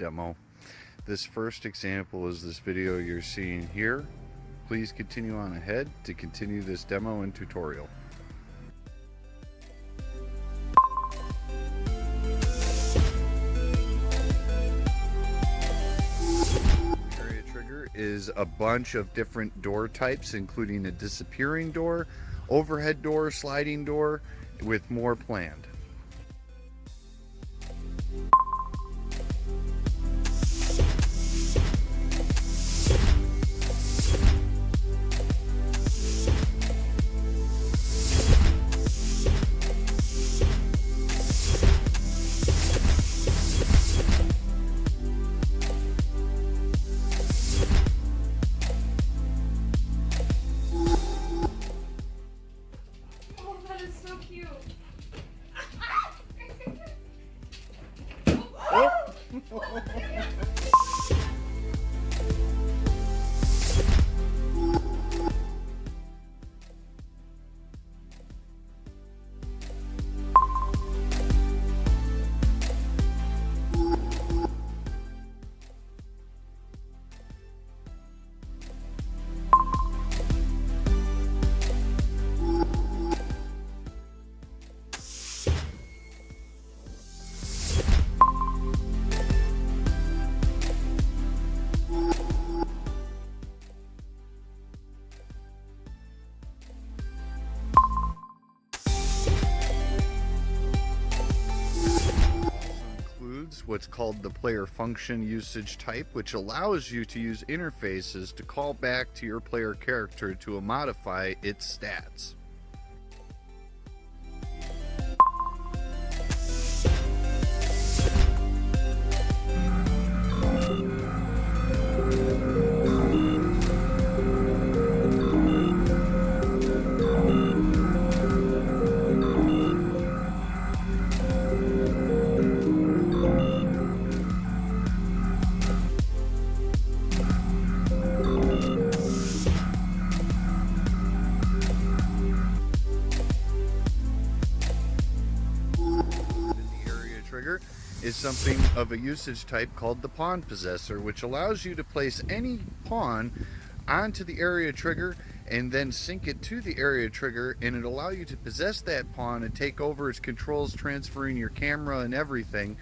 demo. This first example is this video you're seeing here. Please continue on ahead to continue this demo and tutorial. AreaTrigger is a bunch of different door types, including a disappearing door, overhead door, sliding door, with more planned. That is so cute. What's called the player function usage type, which allows you to use interfaces to call back to your player character to modify its stats. Is something of a usage type called the pawn possessor, which allows you to place any pawn onto the AreaTrigger and then sync it to the AreaTrigger, and it'll allow you to possess that pawn and take over its controls, transferring your camera and everything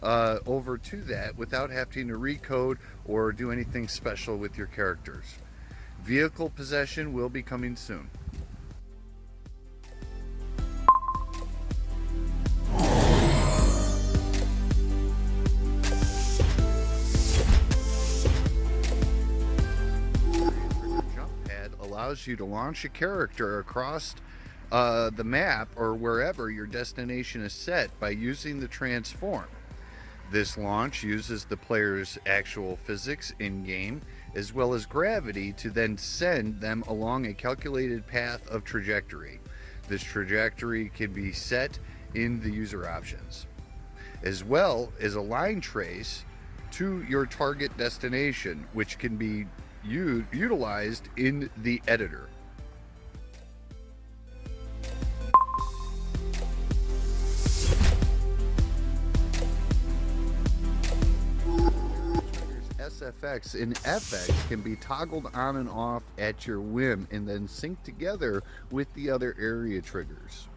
over to that without having to recode or do anything special with your characters. Vehicle possession will be coming soon. Allows you to launch a character across the map or wherever your destination is set by using the transform. This launch uses the player's actual physics in-game as well as gravity to then send them along a calculated path of trajectory. This trajectory can be set in the user options, as well as a line trace to your target destination, which can be utilized in the editor. SFX and FX can be toggled on and off at your whim and then sync together with the other AreaTriggers.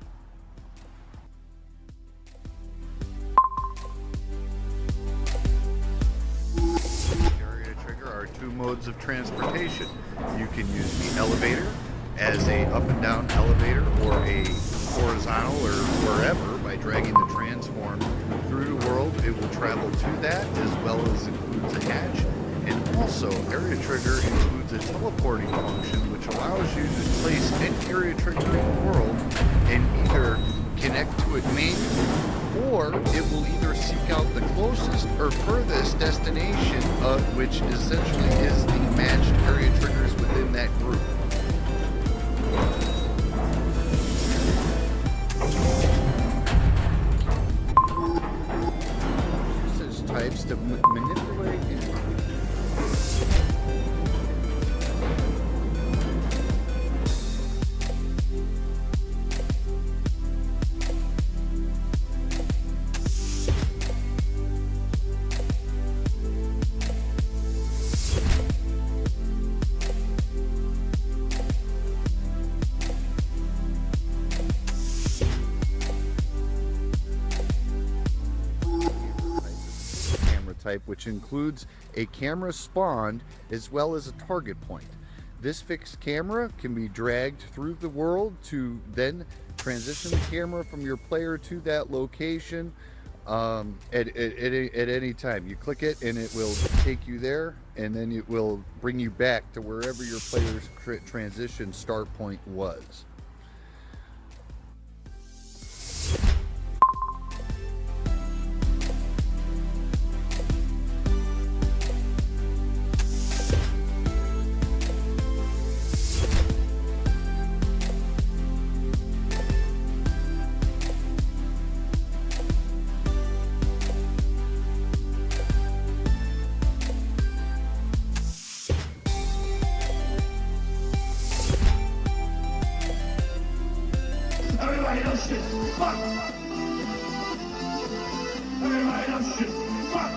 Two modes of transportation. You can use the elevator as a up and down elevator, or a horizontal, or wherever, by dragging the transform through the world. It will travel to that, as well as includes a hatch. And also, AreaTrigger includes a teleporting function, which allows you to place any AreaTrigger in the world and either connect to it manually, or it will either seek out the closest or furthest destination, which essentially is the matched AreaTriggers within that group. Usage types to manipulate type, which includes a camera spawned as well as a target point. This fixed camera can be dragged through the world to then transition the camera from your player to that location at any time. You click it and it will take you there, and then it will bring you back to wherever your player's transition start point was. Everybody else shit. Fuck. Everybody else shit. Fuck.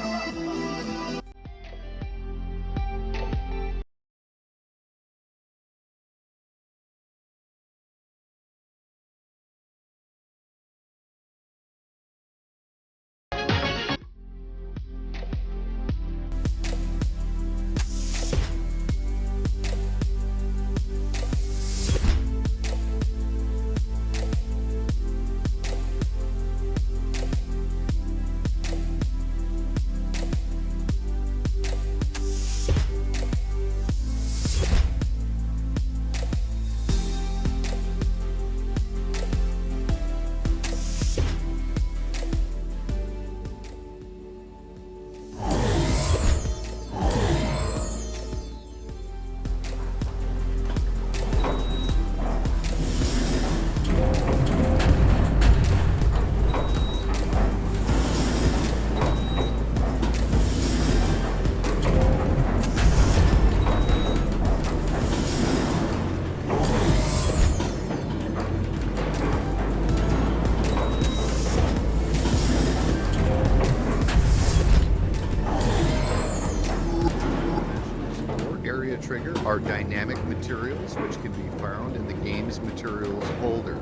AreaTrigger are dynamic materials which can be found in the game's materials folder.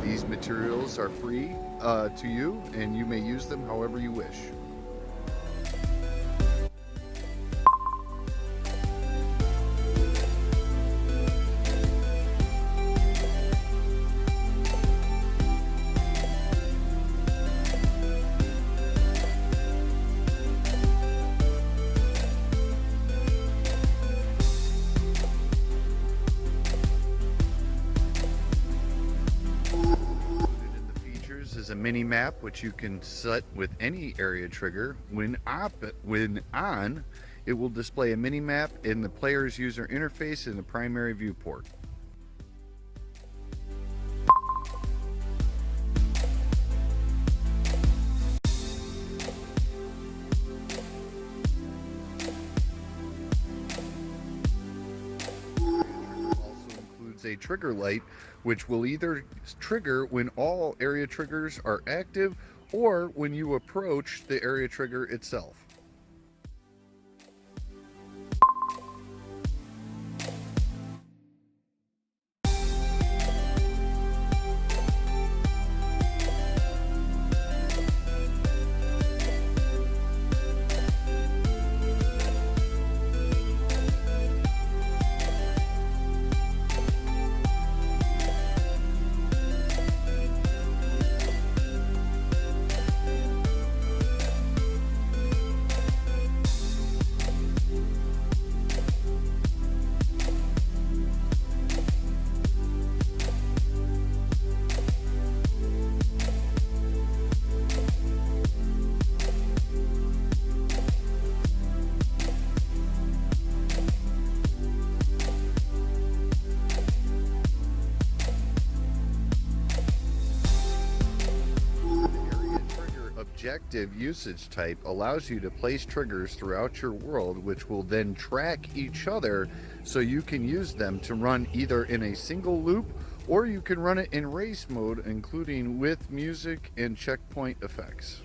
These materials are free to you, and you may use them however you wish. Is a mini map which you can set with any AreaTrigger. When on, it will display a mini map in the player's user interface in the primary viewport. A trigger light, which will either trigger when all AreaTriggers are active or when you approach the AreaTrigger itself. Objective usage type allows you to place triggers throughout your world, which will then track each other so you can use them to run either in a single loop or you can run it in race mode, including with music and checkpoint effects.